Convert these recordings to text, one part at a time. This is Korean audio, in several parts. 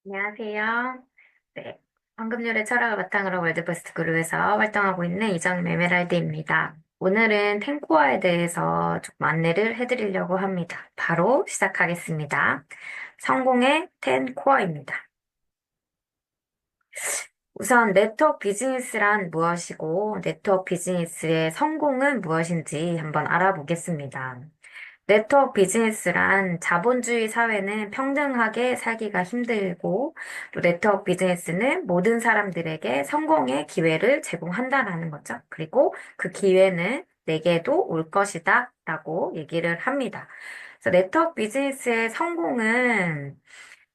안녕하세요. 네. 황금률의 철학을 바탕으로 월드버스트 그룹에서 활동하고 있는 이정임 에메랄드입니다. 오늘은 탱코어에 대해서 조금 안내를 해드리려고 합니다. 바로 시작하겠습니다. 성공의 탱코어입니다. 우선 네트워크 비즈니스란 무엇이고 네트워크 비즈니스의 성공은 무엇인지 한번 알아보겠습니다. 네트워크 비즈니스란 자본주의 사회는 평등하게 살기가 힘들고 또 네트워크 비즈니스는 모든 사람들에게 성공의 기회를 제공한다라는 거죠. 그리고 그 기회는 내게도 올 것이다 라고 얘기를 합니다. 그래서 네트워크 비즈니스의 성공은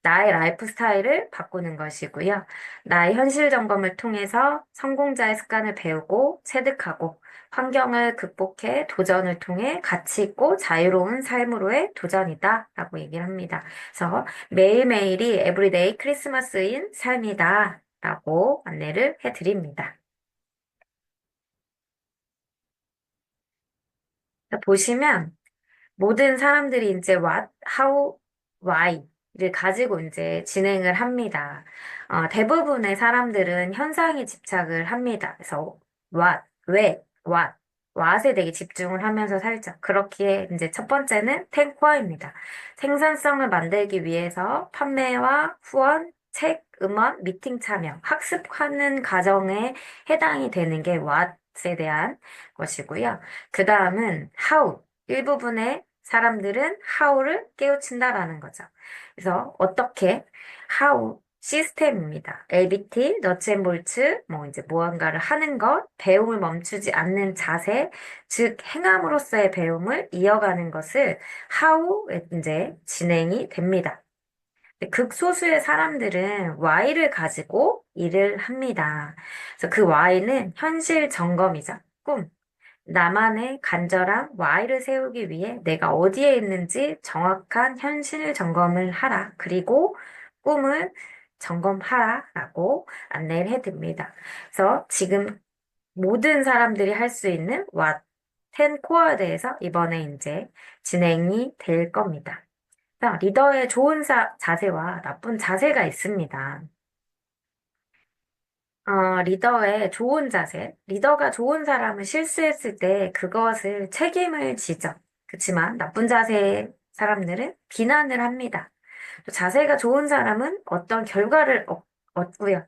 나의 라이프 스타일을 바꾸는 것이고요. 나의 현실 점검을 통해서 성공자의 습관을 배우고 체득하고 환경을 극복해 도전을 통해 가치 있고 자유로운 삶으로의 도전이다 라고 얘기를 합니다. 그래서 매일매일이 에브리데이 크리스마스인 삶이다 라고 안내를 해드립니다. 보시면 모든 사람들이 이제 what, how, why를 가지고 이제 진행을 합니다. 대부분의 사람들은 현상에 집착을 합니다. 그래서 what, 왜, what에 되게 집중을 하면서 살죠. 그렇기에 이제 첫 번째는 탱코어입니다. 생산성을 만들기 위해서 판매와 후원, 책, 음원, 미팅 참여, 학습하는 과정에 해당이 되는 게 what에 대한 것이고요. 그 다음은 how. 일부분의 사람들은 how를 깨우친다라는 거죠. 그래서 어떻게 how 시스템입니다. LBT, 너츠 앤 볼츠, 뭐 이제 무언가를 하는 것, 배움을 멈추지 않는 자세, 즉 행함으로써의 배움을 이어가는 것을 how에 이제 진행이 됩니다. 극소수의 사람들은 Y를 가지고 일을 합니다. 그래서 그 Y는 현실 점검이자 꿈, 나만의 간절한 Y를 세우기 위해 내가 어디에 있는지 정확한 현실 점검을 하라. 그리고 꿈을 점검하라. 라고 안내를 해드립니다. 그래서 지금 모든 사람들이 할 수 있는 What 10 코어에 대해서 이번에 이제 진행이 될 겁니다. 그래서 리더의 좋은 자세와 나쁜 자세가 있습니다. 리더의 좋은 자세. 리더가 좋은 사람은 실수했을 때 그것을 책임을 지죠. 그렇지만 나쁜 자세의 사람들은 비난을 합니다. 또 자세가 좋은 사람은 어떤 결과를 얻고요.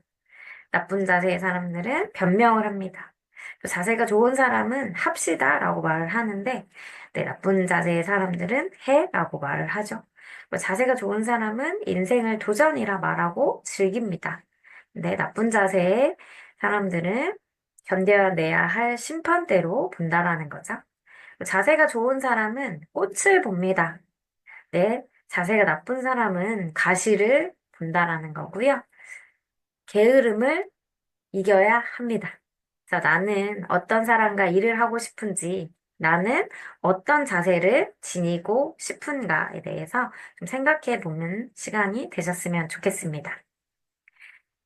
나쁜 자세의 사람들은 변명을 합니다. 또 자세가 좋은 사람은 합시다라고 말을 하는데, 네, 나쁜 자세의 사람들은 해라고 말을 하죠. 또 자세가 좋은 사람은 인생을 도전이라 말하고 즐깁니다. 네, 나쁜 자세의 사람들은 견뎌내야 할 심판대로 본다라는 거죠. 자세가 좋은 사람은 꽃을 봅니다. 네, 자세가 나쁜 사람은 가시를 본다라는 거고요. 게으름을 이겨야 합니다. 그래서 나는 어떤 사람과 일을 하고 싶은지, 나는 어떤 자세를 지니고 싶은가에 대해서 좀 생각해 보는 시간이 되셨으면 좋겠습니다.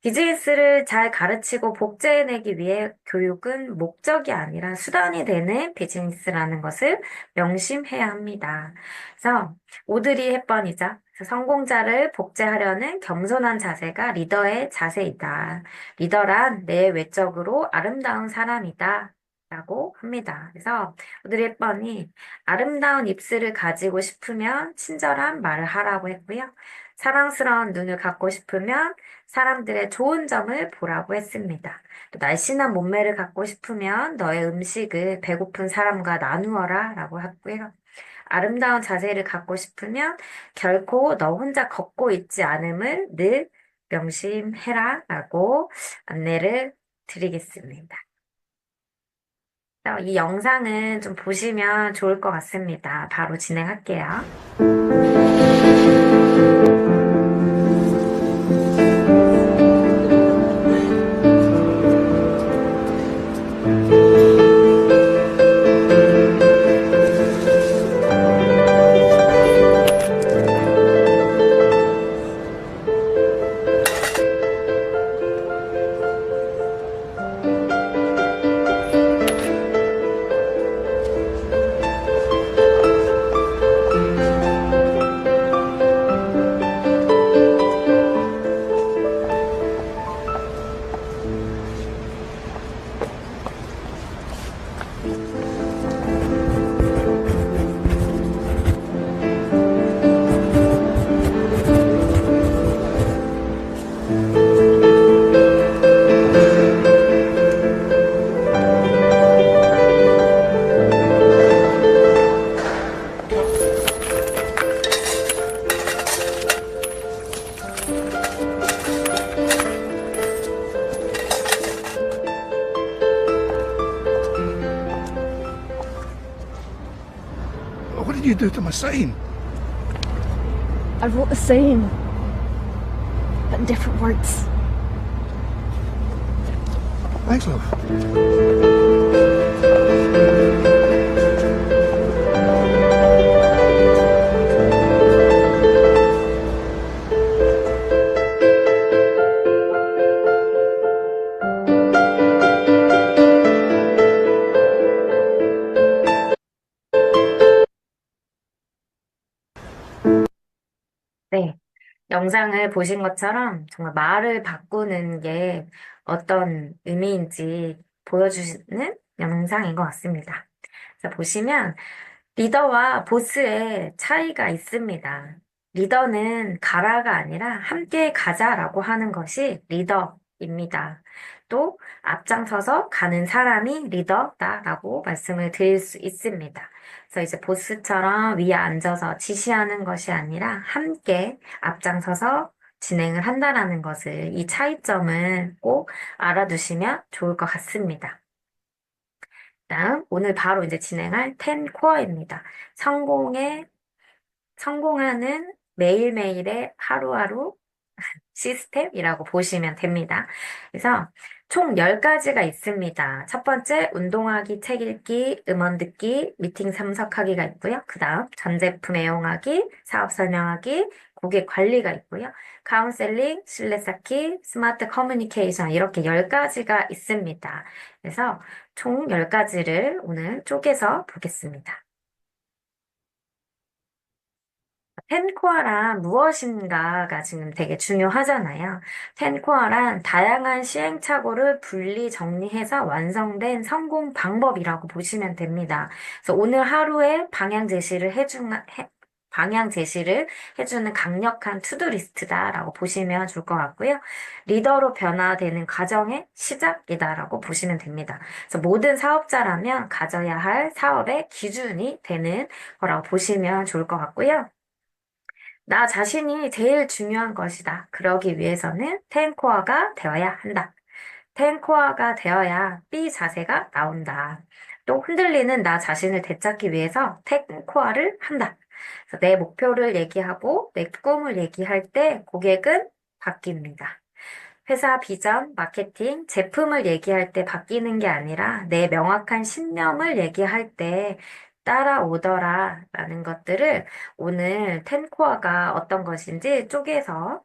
비즈니스를 잘 가르치고 복제해내기 위해 교육은 목적이 아니라 수단이 되는 비즈니스라는 것을 명심해야 합니다. 그래서 오드리 헵번이죠. 그래서 성공자를 복제하려는 겸손한 자세가 리더의 자세이다. 리더란 내 외적으로 아름다운 사람이다. 라고 합니다. 그래서 오드리 헵번이 아름다운 입술을 가지고 싶으면 친절한 말을 하라고 했고요. 사랑스러운 눈을 갖고 싶으면 사람들의 좋은 점을 보라고 했습니다. 또 날씬한 몸매를 갖고 싶으면 너의 음식을 배고픈 사람과 나누어라 라고 했고요. 아름다운 자세를 갖고 싶으면 결코 너 혼자 걷고 있지 않음을 늘 명심해라 라고 안내를 드리겠습니다. 이 영상은 좀 보시면 좋을 것 같습니다. 바로 진행할게요. to my sign? I wrote the same, but in different words. Thanks, love. 네. 영상을 보신 것처럼 정말 말을 바꾸는 게 어떤 의미인지 보여주시는 영상인 것 같습니다. 그래서 보시면 리더와 보스의 차이가 있습니다. 리더는 가라가 아니라 함께 가자라고 하는 것이 리더입니다. 또 앞장서서 가는 사람이 리더다라고 말씀을 드릴 수 있습니다. 그래서 이제 보스처럼 위에 앉아서 지시하는 것이 아니라 함께 앞장서서 진행을 한다라는 것을 이 차이점을 꼭 알아두시면 좋을 것 같습니다. 다음, 오늘 바로 이제 진행할 10 코어입니다. 성공하는 매일매일의 하루하루 시스템이라고 보시면 됩니다. 그래서 총 10가지가 있습니다. 첫 번째, 운동하기, 책 읽기, 음원 듣기, 미팅 참석하기가 있고요. 그 다음, 전 제품 애용하기, 사업 설명하기, 고객 관리가 있고요. 카운셀링, 신뢰 쌓기, 스마트 커뮤니케이션 이렇게 10가지가 있습니다. 그래서 총 10가지를 오늘 쪼개서 보겠습니다. 텐코어란 무엇인가가 지금 되게 중요하잖아요. 텐코어란 다양한 시행착오를 분리 정리해서 완성된 성공 방법이라고 보시면 됩니다. 그래서 오늘 하루에 방향 제시를 해주는 강력한 투두 리스트다라고 보시면 좋을 것 같고요. 리더로 변화되는 과정의 시작이다라고 보시면 됩니다. 그래서 모든 사업자라면 가져야 할 사업의 기준이 되는 거라고 보시면 좋을 것 같고요. 나 자신이 제일 중요한 것이다. 그러기 위해서는 텐코어가 되어야 한다. 텐코어가 되어야 B 자세가 나온다. 또 흔들리는 나 자신을 되찾기 위해서 텐코어를 한다. 그래서 내 목표를 얘기하고 내 꿈을 얘기할 때 고객은 바뀝니다. 회사 비전, 마케팅, 제품을 얘기할 때 바뀌는 게 아니라 내 명확한 신념을 얘기할 때 따라오더라 라는 것들을 오늘 텐코어가 어떤 것인지 쪼개서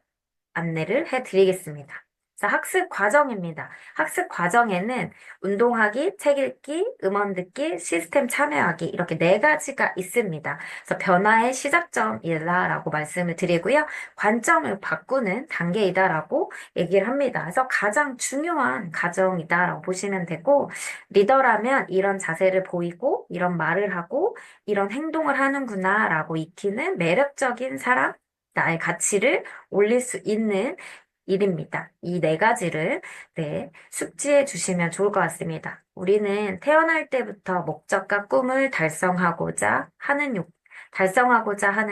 안내를 해드리겠습니다. 자, 학습 과정입니다. 학습 과정에는 운동하기, 책 읽기, 음원 듣기, 시스템 참여하기 이렇게 4가지가 있습니다. 그래서 변화의 시작점이다라고 말씀을 드리고요. 관점을 바꾸는 단계이다라고 얘기를 합니다. 그래서 가장 중요한 과정이다라고 보시면 되고 리더라면 이런 자세를 보이고 이런 말을 하고 이런 행동을 하는구나라고 익히는 매력적인 사람, 나의 가치를 올릴 수 있는 일입니다. 이 4가지를, 네, 숙지해 주시면 좋을 것 같습니다. 우리는 태어날 때부터 목적과 꿈을 달성하고자 하는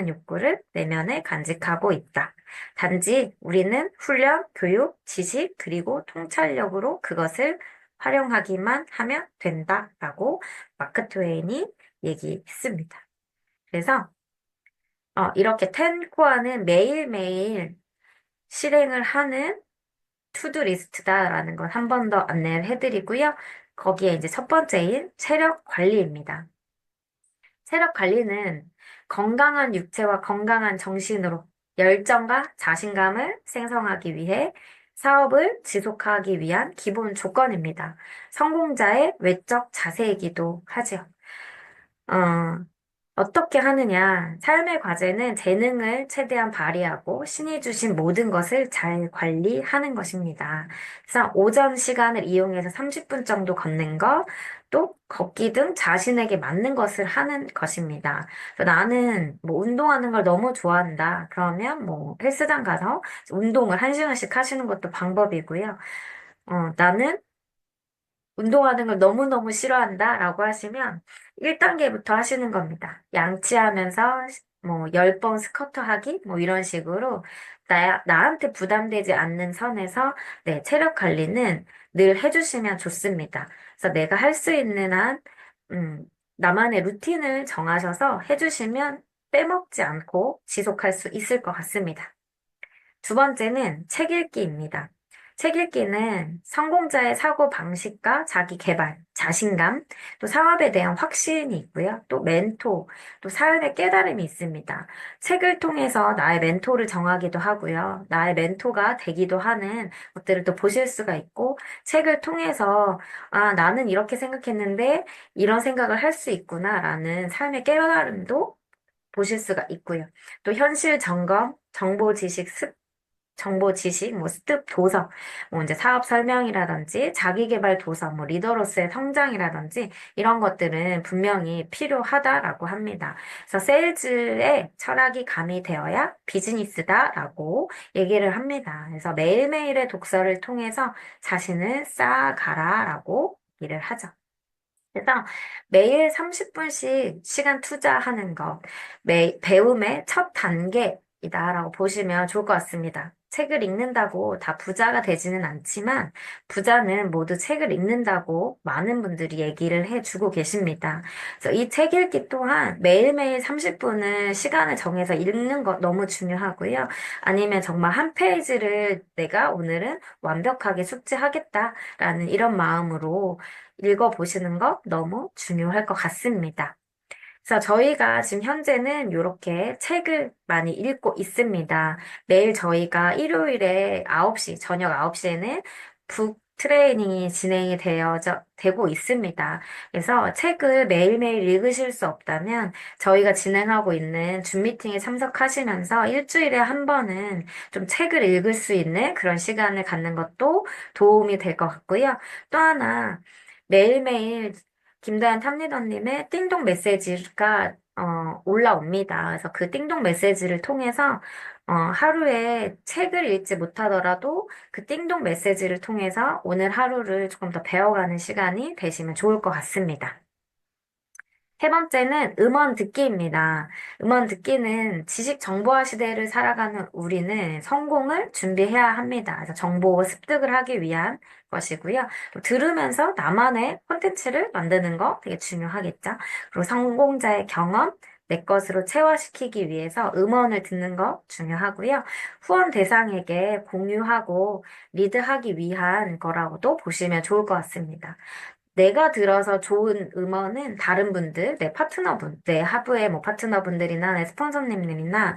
욕구를 내면에 간직하고 있다. 단지 우리는 훈련, 교육, 지식, 그리고 통찰력으로 그것을 활용하기만 하면 된다라고 마크 트웨인이 얘기했습니다. 그래서 이렇게 텐코어는 매일매일 실행을 하는 투두 리스트다라는 건 한 번 더 안내를 해드리고요. 거기에 이제 첫 번째인 체력 관리입니다. 체력 관리는 건강한 육체와 건강한 정신으로 열정과 자신감을 생성하기 위해 사업을 지속하기 위한 기본 조건입니다. 성공자의 외적 자세이기도 하죠. 어, 어떻게 하느냐? 삶의 과제는 재능을 최대한 발휘하고 신이 주신 모든 것을 잘 관리하는 것입니다. 그래서 오전 시간을 이용해서 30분 정도 걷는 것, 또 걷기 등 자신에게 맞는 것을 하는 것입니다. 그래서 나는 뭐 운동하는 걸 너무 좋아한다. 그러면 뭐 헬스장 가서 운동을 1시간씩 하시는 것도 방법이고요. 나는 운동하는 걸 너무너무 싫어한다 라고 하시면 1단계부터 하시는 겁니다. 양치하면서 뭐 10번 스쿼트 하기 뭐 이런 식으로 나한테 부담되지 않는 선에서 네, 체력 관리는 늘 해주시면 좋습니다. 그래서 내가 할 수 있는 한, 나만의 루틴을 정하셔서 해주시면 빼먹지 않고 지속할 수 있을 것 같습니다. 두 번째는 책 읽기입니다. 책 읽기는 성공자의 사고 방식과 자기 개발, 자신감, 또 사업에 대한 확신이 있고요. 또 멘토, 또 삶의 깨달음이 있습니다. 책을 통해서 나의 멘토를 정하기도 하고요. 나의 멘토가 되기도 하는 것들을 또 보실 수가 있고, 책을 통해서, 아, 나는 이렇게 생각했는데, 이런 생각을 할 수 있구나라는 삶의 깨달음도 보실 수가 있고요. 또 현실 점검, 정보 지식, 뭐 습득 도서, 뭐 이제 사업 설명이라든지 자기계발 도서, 뭐 리더로서의 성장이라든지 이런 것들은 분명히 필요하다라고 합니다. 그래서 세일즈의 철학이 가미되어야 비즈니스다라고 얘기를 합니다. 그래서 매일매일의 독서를 통해서 자신을 쌓아가라라고 얘기를 하죠. 그래서 매일 30분씩 시간 투자하는 것, 배움의 첫 단계이다라고 보시면 좋을 것 같습니다. 책을 읽는다고 다 부자가 되지는 않지만, 부자는 모두 책을 읽는다고 많은 분들이 얘기를 해주고 계십니다. 그래서 이 책 읽기 또한 매일매일 30분을 시간을 정해서 읽는 것 너무 중요하고요. 아니면 정말 한 페이지를 내가 오늘은 완벽하게 숙지하겠다라는 이런 마음으로 읽어보시는 것 너무 중요할 것 같습니다. 그래서 저희가 지금 현재는 이렇게 책을 많이 읽고 있습니다. 매일 저희가 일요일에 9시, 저녁 9시에는 북 트레이닝이 진행이 되고 있습니다. 그래서 책을 매일매일 읽으실 수 없다면 저희가 진행하고 있는 줌 미팅에 참석하시면서 일주일에 한 번은 좀 책을 읽을 수 있는 그런 시간을 갖는 것도 도움이 될 것 같고요. 또 하나, 매일매일 김다연 탑리더님의 띵동 메시지가 올라옵니다. 그래서 그 띵동 메시지를 통해서 하루에 책을 읽지 못하더라도 그 띵동 메시지를 통해서 오늘 하루를 조금 더 배워가는 시간이 되시면 좋을 것 같습니다. 세 번째는 음원 듣기입니다. 음원 듣기는 지식 정보화 시대를 살아가는 우리는 성공을 준비해야 합니다. 그래서 정보 습득을 하기 위한 것이고요. 또 들으면서 나만의 콘텐츠를 만드는 거 되게 중요하겠죠. 그리고 성공자의 경험, 내 것으로 체화시키기 위해서 음원을 듣는 거 중요하고요. 후원 대상에게 공유하고 리드하기 위한 거라고도 보시면 좋을 것 같습니다. 내가 들어서 좋은 음원은 다른 분들, 내 파트너분, 내 하부의 뭐 파트너분들이나 내 스폰서님들이나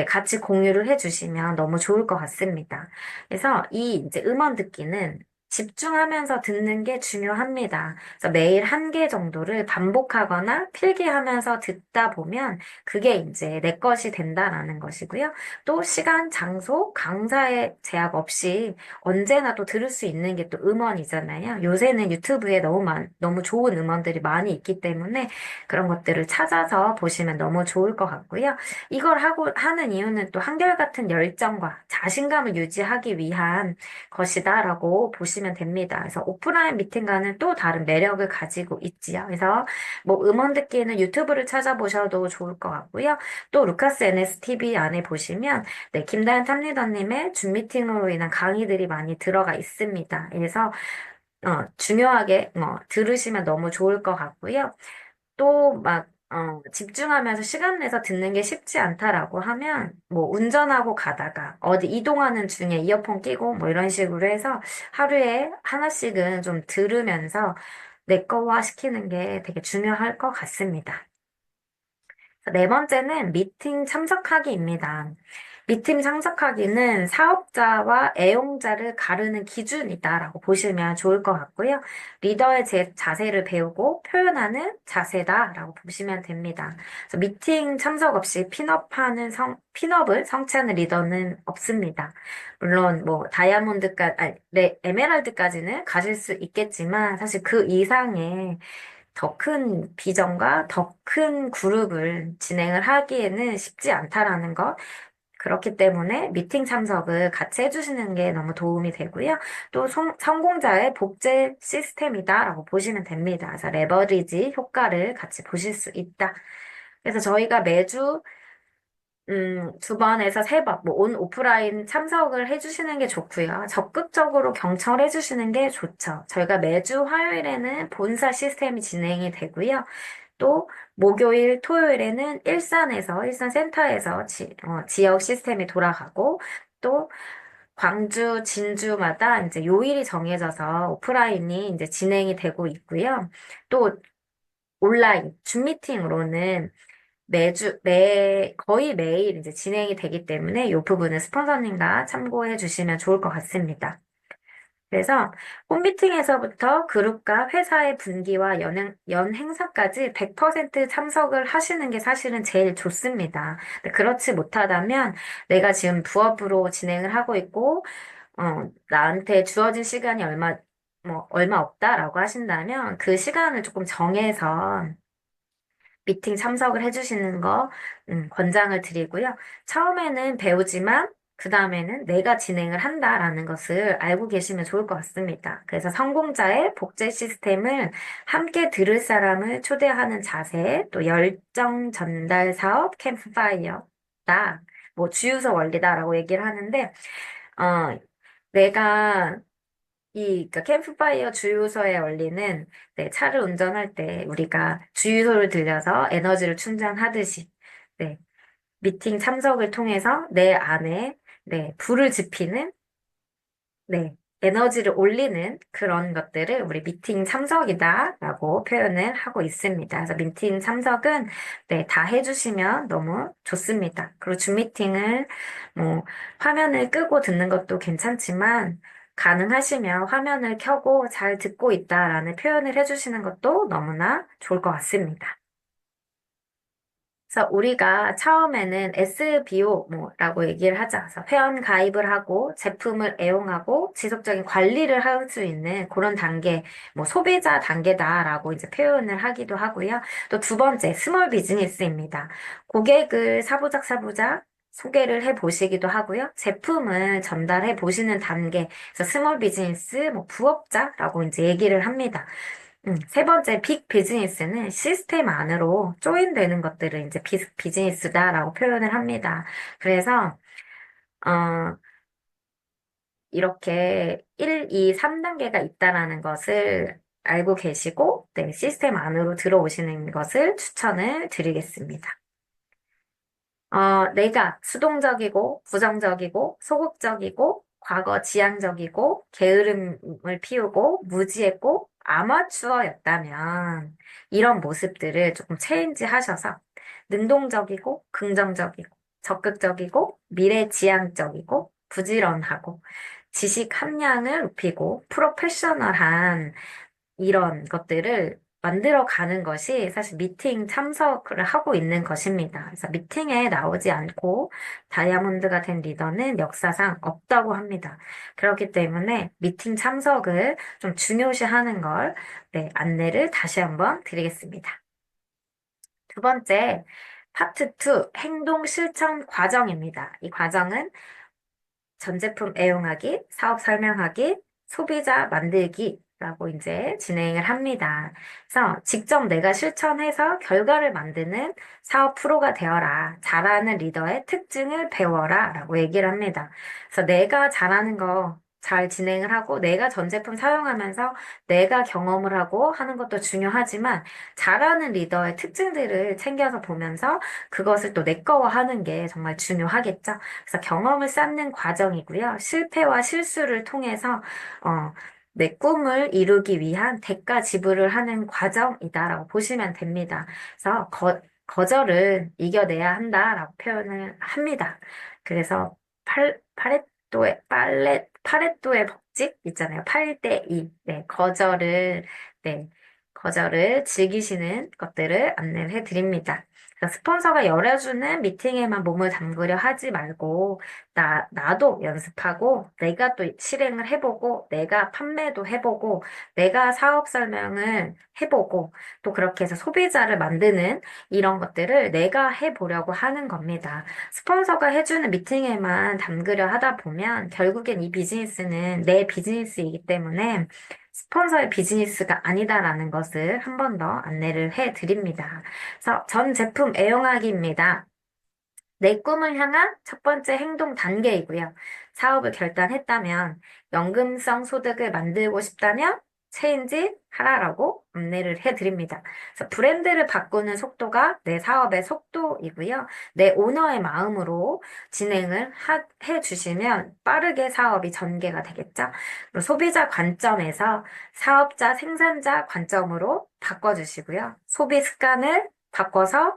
같이 공유를 해주시면 너무 좋을 것 같습니다. 그래서 이 이제 음원 듣기는 집중하면서 듣는 게 중요합니다. 그래서 매일 한 개 정도를 반복하거나 필기하면서 듣다 보면 그게 이제 내 것이 된다라는 것이고요. 또 시간, 장소, 강사의 제약 없이 언제나 또 들을 수 있는 게 또 음원이잖아요. 요새는 유튜브에 너무 좋은 음원들이 많이 있기 때문에 그런 것들을 찾아서 보시면 너무 좋을 것 같고요. 이걸 하는 이유는 또 한결같은 열정과 자신감을 유지하기 위한 것이다라고 보시면 됩니다. 그래서 오프라인 미팅과는 또 다른 매력을 가지고 있지요. 그래서 뭐 음원 듣기에는 유튜브를 찾아보셔도 좋을 것 같고요. 또 루카스 NSTV 안에 보시면 김다현 탑리더님의 줌 미팅으로 인한 강의들이 많이 들어가 있습니다. 그래서 중요하게 들으시면 너무 좋을 것 같고요. 또 막 집중하면서 시간 내서 듣는 게 쉽지 않다라고 하면 뭐 운전하고 가다가 어디 이동하는 중에 이어폰 끼고 뭐 이런 식으로 해서 하루에 하나씩은 좀 들으면서 내 거화 시키는 게 되게 중요할 것 같습니다. 네 번째는 미팅 참석하기입니다. 미팅 참석하기는 사업자와 애용자를 가르는 기준이다라고 보시면 좋을 것 같고요. 리더의 자세를 배우고 표현하는 자세다라고 보시면 됩니다. 그래서 미팅 참석 없이 핀업을 성취하는 리더는 없습니다. 물론 뭐 에메랄드까지는 가실 수 있겠지만 사실 그 이상의 더 큰 비전과 더 큰 그룹을 진행을 하기에는 쉽지 않다라는 것. 그렇기 때문에 미팅 참석을 같이 해주시는 게 너무 도움이 되고요. 또 성공자의 복제 시스템이다라고 보시면 됩니다. 그래서 레버리지 효과를 같이 보실 수 있다. 그래서 저희가 매주 두 번에서 세 번, 뭐, 오프라인 참석을 해주시는 게 좋고요. 적극적으로 경청을 해주시는 게 좋죠. 저희가 매주 화요일에는 본사 시스템이 진행이 되고요. 또 목요일, 토요일에는 일산 센터에서 지역 시스템이 돌아가고, 또 광주, 진주마다 이제 요일이 정해져서 오프라인이 이제 진행이 되고 있고요. 또 온라인, 줌 미팅으로는 거의 매일 이제 진행이 되기 때문에 이 부분은 스폰서님과 참고해 주시면 좋을 것 같습니다. 그래서 홈미팅에서부터 그룹과 회사의 분기와 연 행사까지 100% 참석을 하시는 게 사실은 제일 좋습니다. 근데 그렇지 못하다면 내가 지금 부업으로 진행을 하고 있고, 나한테 주어진 시간이 얼마 없다라고 하신다면 그 시간을 조금 정해서 미팅 참석을 해주시는 거, 권장을 드리고요. 처음에는 배우지만, 그 다음에는 내가 진행을 한다라는 것을 알고 계시면 좋을 것 같습니다. 그래서 성공자의 복제 시스템을 함께 들을 사람을 초대하는 자세, 또 열정 전달 사업 캠프파이어다, 뭐 주유소 원리다라고 얘기를 하는데, 어, 내가 그러니까 캠프파이어 주유소의 원리는 네, 차를 운전할 때 우리가 주유소를 들려서 에너지를 충전하듯이 네, 미팅 참석을 통해서 내 안에 네, 불을 지피는 네, 에너지를 올리는 그런 것들을 우리 미팅 참석이다라고 표현을 하고 있습니다. 그래서 미팅 참석은 네, 다 해주시면 너무 좋습니다. 그리고 줌 미팅을 뭐 화면을 끄고 듣는 것도 괜찮지만 가능하시면 화면을 켜고 잘 듣고 있다라는 표현을 해주시는 것도 너무나 좋을 것 같습니다. 그래서 우리가 처음에는 SBO라고 얘기를 하자. 그래서 회원 가입을 하고 제품을 애용하고 지속적인 관리를 할 수 있는 그런 단계, 뭐 소비자 단계다라고 이제 표현을 하기도 하고요. 또 두 번째, 스몰 비즈니스입니다. 고객을 사부작 소개를 해 보시기도 하고요. 제품을 전달해 보시는 단계, 그래서 스몰 비즈니스, 뭐 부업자라고 이제 얘기를 합니다. 세 번째, 빅 비즈니스는 시스템 안으로 조인되는 것들을 이제 비즈니스다라고 표현을 합니다. 그래서, 어, 이렇게 1, 2, 3단계가 있다라는 것을 알고 계시고, 네, 시스템 안으로 들어오시는 것을 추천을 드리겠습니다. 내가 수동적이고, 부정적이고, 소극적이고, 과거 지향적이고, 게으름을 피우고, 무지했고, 아마추어였다면, 이런 모습들을 조금 체인지 하셔서, 능동적이고, 긍정적이고, 적극적이고, 미래지향적이고, 부지런하고, 지식 함량을 높이고, 프로페셔널한 이런 것들을 만들어 가는 것이 사실 미팅 참석을 하고 있는 것입니다. 그래서 미팅에 나오지 않고 다이아몬드가 된 리더는 역사상 없다고 합니다. 그렇기 때문에 미팅 참석을 좀 중요시하는 걸 네, 안내를 다시 한번 드리겠습니다. 두 번째, 파트 2, 행동 실천 과정입니다. 이 과정은 전 제품 애용하기, 사업 설명하기, 소비자 만들기라고 이제 진행을 합니다. 그래서 직접 내가 실천해서 결과를 만드는 사업 프로가 되어라. 잘하는 리더의 특징을 배워라. 라고 얘기를 합니다. 그래서 내가 잘하는 거 잘 진행을 하고 내가 전 제품 사용하면서 내가 경험을 하고 하는 것도 중요하지만 잘하는 리더의 특징들을 챙겨서 보면서 그것을 또 내 거화 하는 게 정말 중요하겠죠. 그래서 경험을 쌓는 과정이고요. 실패와 실수를 통해서 내 꿈을 이루기 위한 대가 지불을 하는 과정이다라고 보시면 됩니다. 그래서 거절을 이겨내야 한다라고 표현을 합니다. 그래서 파레토의 법칙 있잖아요. 8대 2. 네, 네, 거절을 즐기시는 것들을 안내를 해드립니다. 그래서 스폰서가 열어주는 미팅에만 몸을 담그려 하지 말고, 나도 연습하고, 내가 또 실행을 해보고, 내가 판매도 해보고, 내가 사업 설명을 해보고, 또 그렇게 해서 소비자를 만드는 이런 것들을 내가 해보려고 하는 겁니다. 스폰서가 해주는 미팅에만 담그려 하다 보면, 결국엔 이 비즈니스는 내 비즈니스이기 때문에, 스폰서의 비즈니스가 아니다라는 것을 한 번 더 안내를 해 드립니다. 그래서 전 제품 애용하기입니다. 내 꿈을 향한 첫 번째 행동 단계이고요. 사업을 결단했다면, 연금성 소득을 만들고 싶다면, 체인지 하라라고 안내를 해드립니다. 그래서 브랜드를 바꾸는 속도가 내 사업의 속도이고요. 내 오너의 마음으로 진행을 해주시면 빠르게 사업이 전개가 되겠죠. 그리고 소비자 관점에서 사업자, 생산자 관점으로 바꿔주시고요. 소비 습관을 바꿔서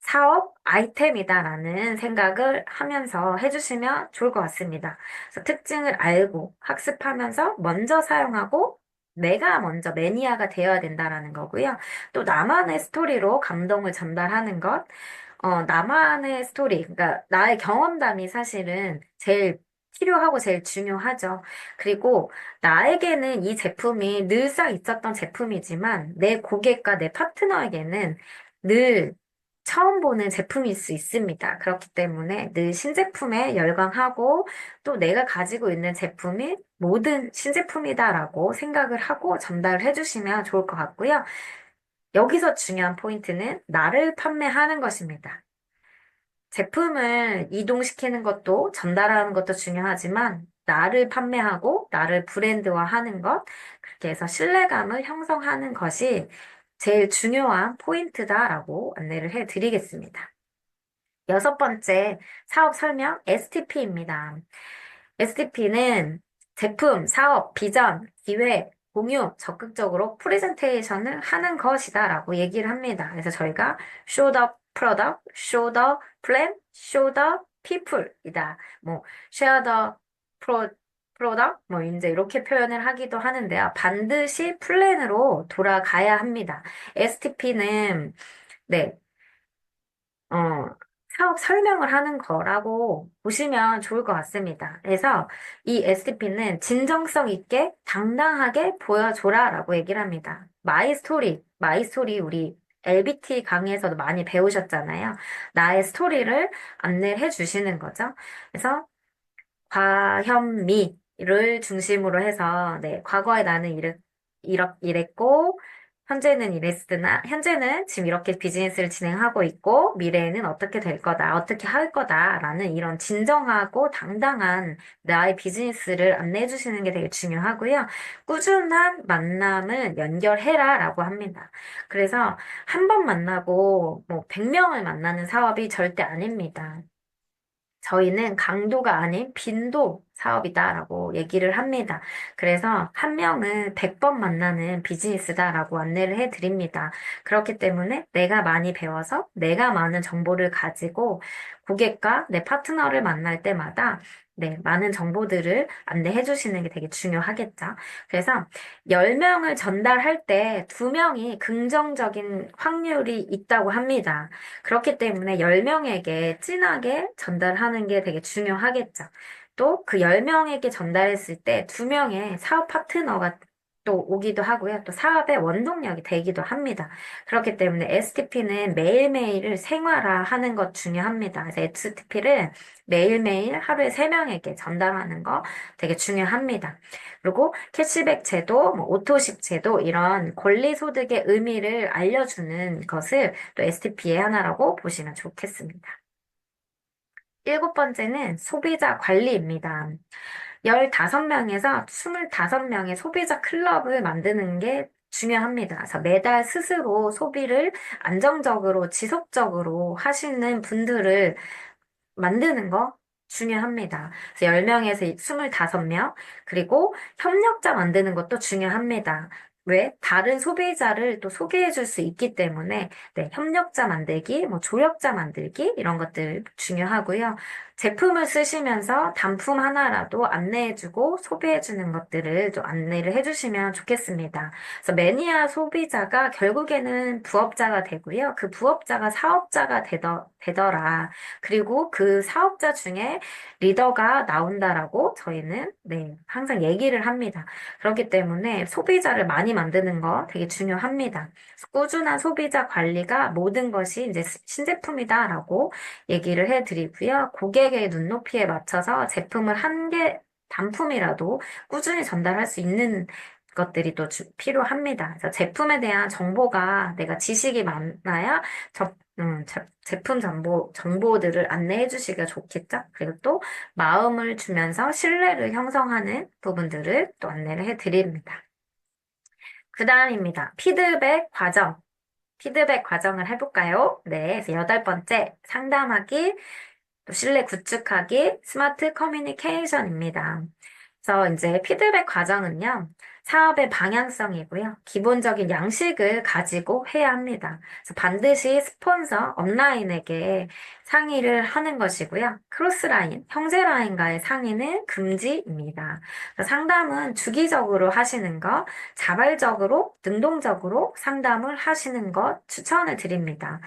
사업 아이템이다라는 생각을 하면서 해주시면 좋을 것 같습니다. 그래서 특징을 알고 학습하면서 먼저 사용하고 내가 먼저 매니아가 되어야 된다라는 거고요. 또 나만의 스토리로 감동을 전달하는 것, 나만의 스토리, 그러니까 나의 경험담이 사실은 제일 필요하고 제일 중요하죠. 그리고 나에게는 이 제품이 늘상 있었던 제품이지만 내 고객과 내 파트너에게는 늘 처음 보는 제품일 수 있습니다. 그렇기 때문에 늘 신제품에 열광하고 또 내가 가지고 있는 제품이 모든 신제품이다라고 생각을 하고 전달을 해주시면 좋을 것 같고요. 여기서 중요한 포인트는 나를 판매하는 것입니다. 제품을 이동시키는 것도 전달하는 것도 중요하지만 나를 판매하고 나를 브랜드화하는 것, 그렇게 해서 신뢰감을 형성하는 것이 제일 중요한 포인트다라고 안내를 해드리겠습니다. 여섯 번째 사업 설명 STP입니다. STP는 제품, 사업, 비전, 기획, 공유, 적극적으로 프레젠테이션을 하는 것이다라고 얘기를 합니다. 그래서 저희가 show the product, show the plan, show the people이다. 뭐 share the product, 뭐 이제 이렇게 표현을 하기도 하는데요. 반드시 플랜으로 돌아가야 합니다. STP는 네, 어, 사업 설명을 하는 거라고 보시면 좋을 것 같습니다. 그래서 이 STP는 진정성 있게 당당하게 보여줘라라고 얘기를 합니다. 마이 스토리 우리 LBT 강의에서도 많이 배우셨잖아요. 나의 스토리를 안내해 주시는 거죠. 그래서 과현미를 중심으로 해서, 네, 과거에 나는 이랬고, 현재는 지금 이렇게 비즈니스를 진행하고 있고, 미래에는 어떻게 될 거다, 어떻게 할 거다라는 이런 진정하고 당당한 나의 비즈니스를 안내해 주시는 게 되게 중요하고요. 꾸준한 만남을 연결해라라고 합니다. 그래서 한 번 만나고 뭐 100명을 만나는 사업이 절대 아닙니다. 저희는 강도가 아닌 빈도 사업이다라고 얘기를 합니다. 그래서 한 명은 100번 만나는 비즈니스다라고 안내를 해드립니다. 그렇기 때문에 내가 많이 배워서 내가 많은 정보를 가지고 고객과 내 파트너를 만날 때마다 네, 많은 정보들을 안내해 주시는 게 되게 중요하겠죠. 그래서 10명을 전달할 때 2명이 긍정적인 확률이 있다고 합니다. 그렇기 때문에 10명에게 진하게 전달하는 게 되게 중요하겠죠. 또 그 10명에게 전달했을 때 2명의 사업 파트너가 또 오기도 하고요. 또 사업의 원동력이 되기도 합니다. 그렇기 때문에 STP는 매일매일을 생활화하는 것 중요합니다. 그래서 STP를 매일매일 하루에 3명에게 전달하는 거 되게 중요합니다. 그리고 캐시백 제도, 뭐 오토식 제도 이런 권리소득의 의미를 알려주는 것을 또 STP의 하나라고 보시면 좋겠습니다. 일곱 번째는 소비자 관리입니다. 15명에서 25명의 소비자 클럽을 만드는 게 중요합니다. 그래서 매달 스스로 소비를 안정적으로, 지속적으로 하시는 분들을 만드는 거 중요합니다. 그래서 10명에서 25명, 그리고 협력자 만드는 것도 중요합니다. 왜? 다른 소비자를 또 소개해 줄 수 있기 때문에, 네, 협력자 만들기, 뭐 조력자 만들기, 이런 것들 중요하고요. 제품을 쓰시면서 단품 하나라도 안내해주고 소비해주는 것들을 좀 안내를 해주시면 좋겠습니다. 그래서 매니아 소비자가 결국에는 부업자가 되고요. 그 부업자가 사업자가 되더라. 그리고 그 사업자 중에 리더가 나온다라고 저희는 네, 항상 얘기를 합니다. 그렇기 때문에 소비자를 많이 만드는 거 되게 중요합니다. 꾸준한 소비자 관리가 모든 것이 이제 신제품이다라고 얘기를 해드리고요. 고객의 눈높이에 맞춰서 제품을 한 개, 단품이라도 꾸준히 전달할 수 있는 것들이 또 필요합니다. 그래서 제품에 대한 정보가 내가 지식이 많아야 제품 정보들을 안내해 주시기가 좋겠죠? 그리고 또 마음을 주면서 신뢰를 형성하는 부분들을 또 안내를 해 드립니다. 그 다음입니다. 피드백 과정. 피드백 과정을 해볼까요? 네, 그래서 여덟 번째, 상담하기, 또 신뢰 구축하기, 스마트 커뮤니케이션입니다. 그래서 이제 피드백 과정은요, 사업의 방향성이고요, 기본적인 양식을 가지고 해야 합니다. 그래서 반드시 스폰서, 업라인에게 상의를 하는 것이고요, 크로스라인, 형제라인과의 상의는 금지입니다. 그래서 상담은 주기적으로 하시는 것, 자발적으로, 능동적으로 상담을 하시는 것 추천을 드립니다.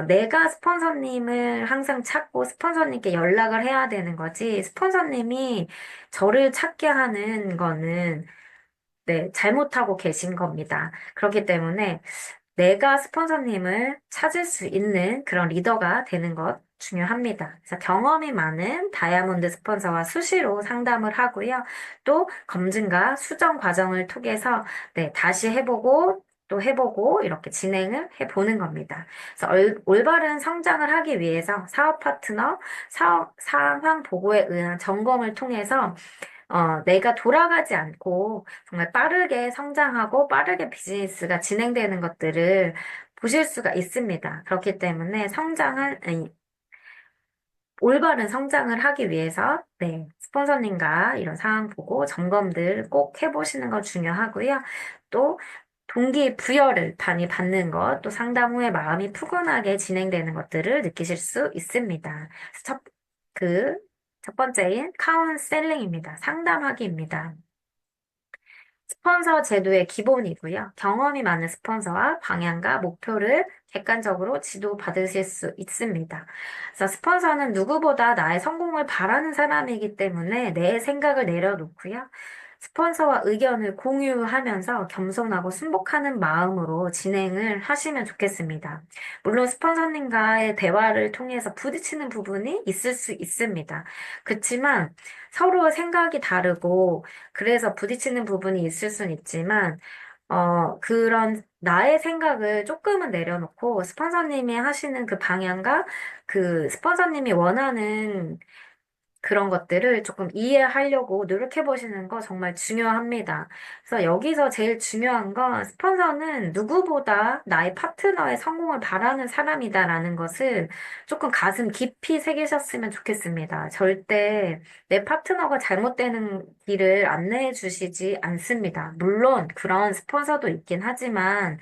내가 스폰서님을 항상 찾고 스폰서님께 연락을 해야 되는 거지, 스폰서님이 저를 찾게 하는 거는, 네, 잘못하고 계신 겁니다. 그렇기 때문에 내가 스폰서님을 찾을 수 있는 그런 리더가 되는 것 중요합니다. 그래서 경험이 많은 다이아몬드 스폰서와 수시로 상담을 하고요. 또 검증과 수정 과정을 통해서 네, 다시 해보고 또 해보고 이렇게 진행을 해보는 겁니다. 그래서 올바른 성장을 하기 위해서 사업 파트너, 사업 상황 보고에 의한 점검을 통해서 내가 돌아가지 않고 정말 빠르게 성장하고 빠르게 비즈니스가 진행되는 것들을 보실 수가 있습니다. 그렇기 때문에 아니, 올바른 성장을 하기 위해서, 네, 스폰서님과 이런 상황 보고 점검들 꼭 해보시는 거 중요하고요. 또, 동기부여를 많이 받는 것, 또 상담 후에 마음이 푸근하게 진행되는 것들을 느끼실 수 있습니다. 그래서 그, 첫 번째인 카운셀링입니다. 상담하기입니다. 스폰서 제도의 기본이고요. 경험이 많은 스폰서와 방향과 목표를 객관적으로 지도받으실 수 있습니다. 그래서 스폰서는 누구보다 나의 성공을 바라는 사람이기 때문에 내 생각을 내려놓고요. 스폰서와 의견을 공유하면서 겸손하고 순복하는 마음으로 진행을 하시면 좋겠습니다. 물론 스폰서님과의 대화를 통해서 부딪히는 부분이 있을 수 있습니다. 그렇지만 서로 생각이 다르고 그래서 부딪히는 부분이 있을 수는 있지만, 그런 나의 생각을 조금은 내려놓고 스폰서님이 하시는 그 방향과 그 스폰서님이 원하는 그런 것들을 조금 이해하려고 노력해 보시는 거 정말 중요합니다. 그래서 여기서 제일 중요한 건 스폰서는 누구보다 나의 파트너의 성공을 바라는 사람이다라는 것을 조금 가슴 깊이 새기셨으면 좋겠습니다. 절대 내 파트너가 잘못되는 길을 안내해 주시지 않습니다. 물론 그런 스폰서도 있긴 하지만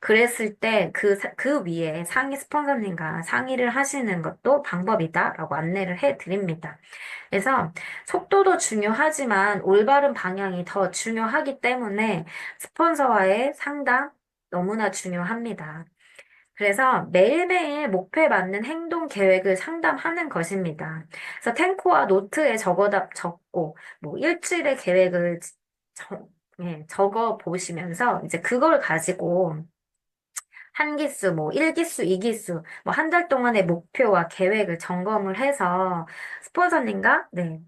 그랬을 때 그 위에 상위 스폰서님과 상의를 하시는 것도 방법이다라고 안내를 해 드립니다. 그래서 속도도 중요하지만 올바른 방향이 더 중요하기 때문에 스폰서와의 상담 너무나 중요합니다. 그래서 매일매일 목표에 맞는 행동 계획을 상담하는 것입니다. 그래서 탱코와 노트에 적고, 뭐 일주일의 계획을 적어 보시면서 이제 그걸 가지고 한 기수, 뭐, 1기수, 2기수, 뭐, 한 달 동안의 목표와 계획을 점검을 해서 스폰서님과, 네,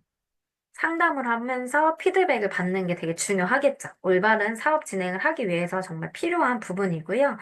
상담을 하면서 피드백을 받는 게 되게 중요하겠죠. 올바른 사업 진행을 하기 위해서 정말 필요한 부분이고요.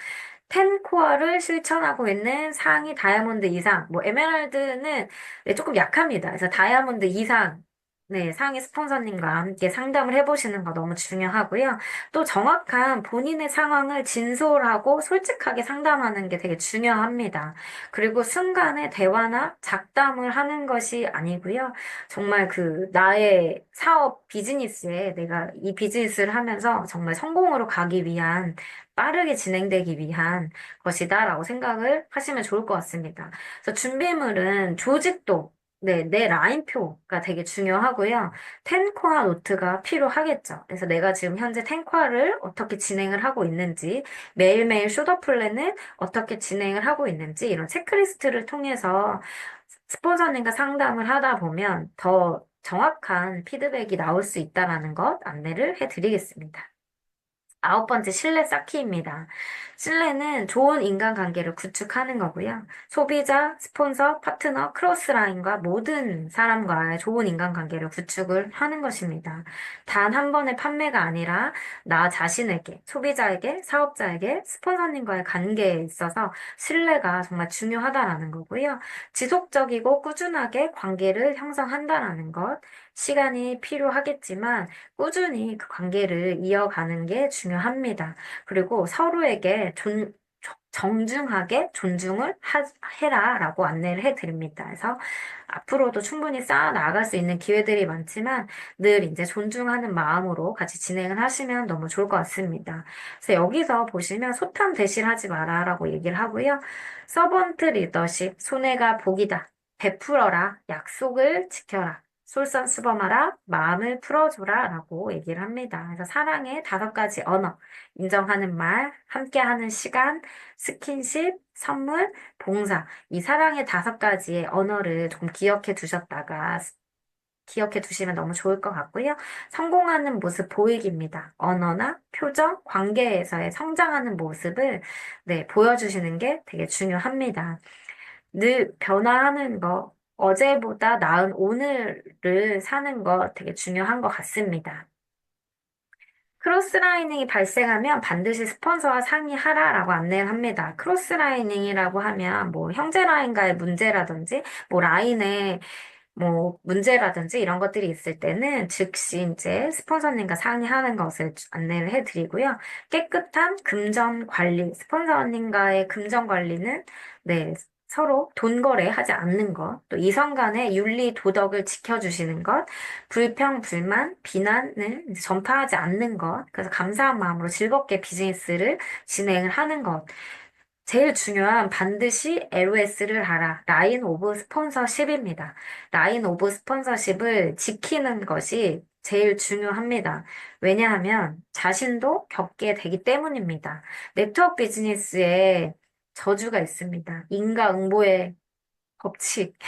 10코어를 실천하고 있는 상위 다이아몬드 이상, 뭐, 에메랄드는 네, 조금 약합니다. 그래서 다이아몬드 이상, 네, 상위 스폰서님과 함께 상담을 해보시는 거 너무 중요하고요. 또 정확한 본인의 상황을 진솔하고 솔직하게 상담하는 게 되게 중요합니다. 그리고 순간의 대화나 작담을 하는 것이 아니고요. 정말 그 나의 사업 비즈니스에 내가 이 비즈니스를 하면서 정말 성공으로 가기 위한 빠르게 진행되기 위한 것이다라고 생각을 하시면 좋을 것 같습니다. 그래서 준비물은 조직도 네, 내 라인표가 되게 중요하고요. 텐코아 노트가 필요하겠죠. 그래서 내가 지금 현재 텐코아를 어떻게 진행을 하고 있는지, 매일매일 쇼더 플랜을 어떻게 진행을 하고 있는지, 이런 체크리스트를 통해서 스폰서님과 상담을 하다 보면 더 정확한 피드백이 나올 수 있다는 것 안내를 해드리겠습니다. 아홉 번째, 신뢰 쌓기입니다. 신뢰는 좋은 인간관계를 구축하는 거고요. 소비자, 스폰서, 파트너, 크로스라인과 모든 사람과의 좋은 인간관계를 구축을 하는 것입니다. 단 한 번의 판매가 아니라 나 자신에게, 소비자에게, 사업자에게, 스폰서님과의 관계에 있어서 신뢰가 정말 중요하다라는 거고요. 지속적이고 꾸준하게 관계를 형성한다라는 것, 시간이 필요하겠지만 꾸준히 그 관계를 이어가는 게 중요합니다. 그리고 서로에게 정중하게 존중을 해라라고 안내를 해드립니다. 그래서 앞으로도 충분히 쌓아 나갈 수 있는 기회들이 많지만 늘 이제 존중하는 마음으로 같이 진행을 하시면 너무 좋을 것 같습니다. 그래서 여기서 보시면 소탐 대실하지 마라라고 얘기를 하고요. 서번트 리더십, 손해가 복이다. 베풀어라, 약속을 지켜라. 솔선수범하라, 마음을 풀어줘라 라고 얘기를 합니다. 그래서 사랑의 5가지 언어, 인정하는 말, 함께하는 시간, 스킨십, 선물, 봉사. 이 사랑의 5가지의 언어를 좀 기억해 두시면 너무 좋을 것 같고요. 성공하는 모습 보이기입니다. 언어나 표정, 관계에서의 성장하는 모습을 네, 보여주시는 게 되게 중요합니다. 늘 변화하는 거, 어제보다 나은 오늘을 사는 거 되게 중요한 것 같습니다. 크로스라이닝이 발생하면 반드시 스폰서와 상의하라라고 안내를 합니다. 크로스라이닝이라고 하면 뭐 형제 라인과의 문제라든지 뭐 라인에 뭐 문제라든지 이런 것들이 있을 때는 즉시 이제 스폰서님과 상의하는 것을 안내를 해드리고요. 깨끗한 금전 관리, 스폰서님과의 금전 관리는 네, 서로 돈 거래하지 않는 것, 또 이성 간의 윤리 도덕을 지켜주시는 것, 불평, 불만, 비난을 이제 전파하지 않는 것, 그래서 감사한 마음으로 즐겁게 비즈니스를 진행을 하는 것, 제일 중요한 반드시 LOS를 하라. 라인 오브 스폰서십입니다. 라인 오브 스폰서십을 지키는 것이 제일 중요합니다. 왜냐하면 자신도 겪게 되기 때문입니다. 네트워크 비즈니스에 저주가 있습니다. 인과응보의 법칙.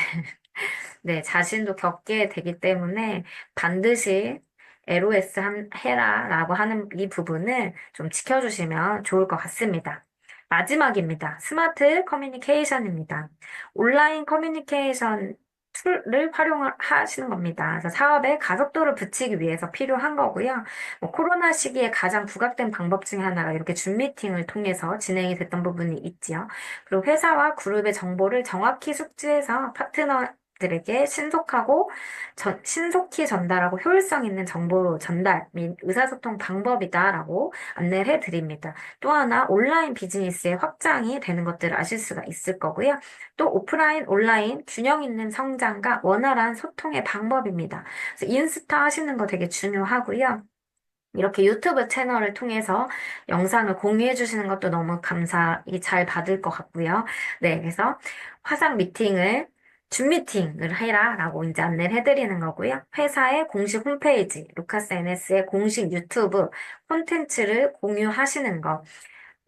네, 자신도 겪게 되기 때문에 반드시 LOS 해라라고 하는 이 부분을 좀 지켜주시면 좋을 것 같습니다. 마지막입니다. 스마트 커뮤니케이션입니다. 온라인 커뮤니케이션 툴을 활용하시는 겁니다. 그래서 사업에 가속도를 붙이기 위해서 필요한 거고요. 뭐 코로나 시기에 가장 부각된 방법 중에 하나가 이렇게 줌 미팅을 통해서 진행이 됐던 부분이 있지요. 그리고 회사와 그룹의 정보를 정확히 숙지해서 파트너들에게 신속히 전달하고 효율성 있는 정보 전달 및 의사소통 방법이다라고 안내를 해드립니다. 또 하나 온라인 비즈니스의 확장이 되는 것들을 아실 수가 있을 거고요. 또 오프라인, 온라인 균형 있는 성장과 원활한 소통의 방법입니다. 그래서 인스타 하시는 거 되게 중요하고요. 이렇게 유튜브 채널을 통해서 영상을 공유해 주시는 것도 너무 감사히 잘 받을 것 같고요. 네, 그래서 화상 미팅을 줌 미팅을 해라 라고 이제 안내를 해드리는 거고요. 회사의 공식 홈페이지, 루카스 NS의 공식 유튜브 콘텐츠를 공유하시는 거.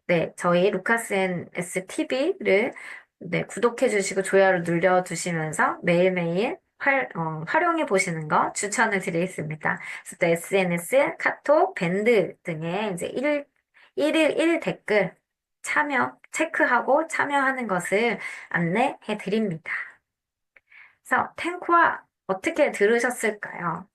네, 저희 루카스 NS TV를 네, 구독해 주시고 좋아요를 눌러주시면서 매일매일 활용해 보시는 거 추천을 드리겠습니다. 그래서 또 SNS, 카톡, 밴드 등의 이제 일일 1댓글 체크하고 참여하는 것을 안내해 드립니다. 그래서 탱코와 어떻게 들으셨을까요?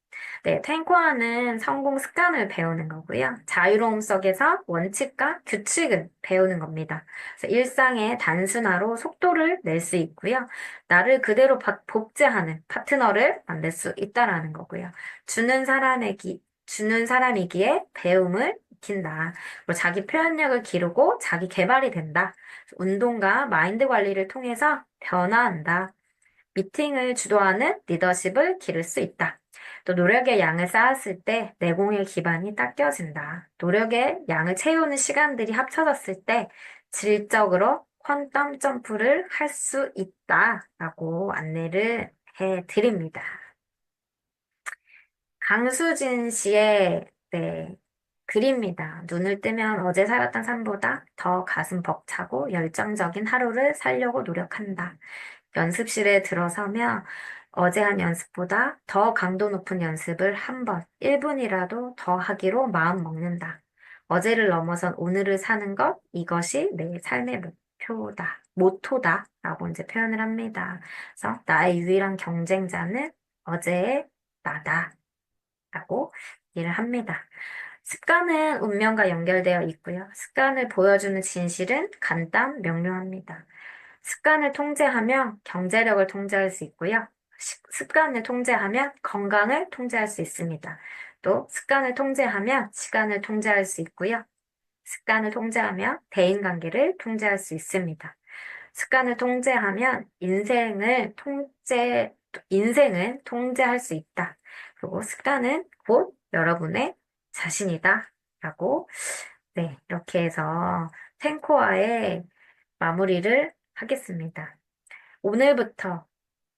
네, 탱코와는 성공 습관을 배우는 거고요. 자유로움 속에서 원칙과 규칙을 배우는 겁니다. 그래서 일상의 단순화로 속도를 낼 수 있고요. 나를 그대로 복제하는 파트너를 만들 수 있다라는 거고요. 주는 사람이기에 배움을 익힌다. 그리고 자기 표현력을 기르고 자기 개발이 된다. 운동과 마인드 관리를 통해서 변화한다. 미팅을 주도하는 리더십을 기를 수 있다. 또 노력의 양을 쌓았을 때 내공의 기반이 닦여진다. 노력의 양을 채우는 시간들이 합쳐졌을 때 질적으로 퀀텀 점프를 할 수 있다라고 안내를 해 드립니다. 강수진 씨의 네, 글입니다. 눈을 뜨면 어제 살았던 삶보다 더 가슴 벅차고 열정적인 하루를 살려고 노력한다. 연습실에 들어서며 어제 한 연습보다 더 강도 높은 연습을 한 번, 1분이라도 더 하기로 마음 먹는다. 어제를 넘어선 오늘을 사는 것, 이것이 내 삶의 모토다. 라고 이제 표현을 합니다. 그래서 나의 유일한 경쟁자는 어제의 나다. 라고 얘기를 합니다. 습관은 운명과 연결되어 있고요. 습관을 보여주는 진실은 간단, 명료합니다. 습관을 통제하면 경제력을 통제할 수 있고요. 습관을 통제하면 건강을 통제할 수 있습니다. 또 습관을 통제하면 시간을 통제할 수 있고요. 습관을 통제하면 대인관계를 통제할 수 있습니다. 습관을 통제하면 인생을 통제할 수 있다. 그리고 습관은 곧 여러분의 자신이다. 라고, 네, 이렇게 해서 탱코와의 마무리를 하겠습니다. 오늘부터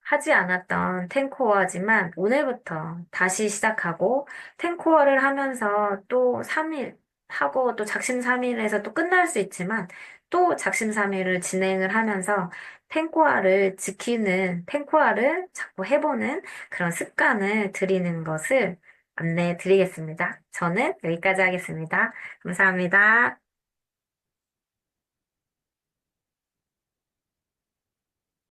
하지 않았던 탱코어지만 오늘부터 다시 시작하고 탱코어를 하면서 또 3일 하고 또 작심삼일에서 또 끝날 수 있지만 또 작심삼일을 진행을 하면서 탱코어를 자꾸 해보는 그런 습관을 들이는 것을 안내해 드리겠습니다. 저는 여기까지 하겠습니다. 감사합니다.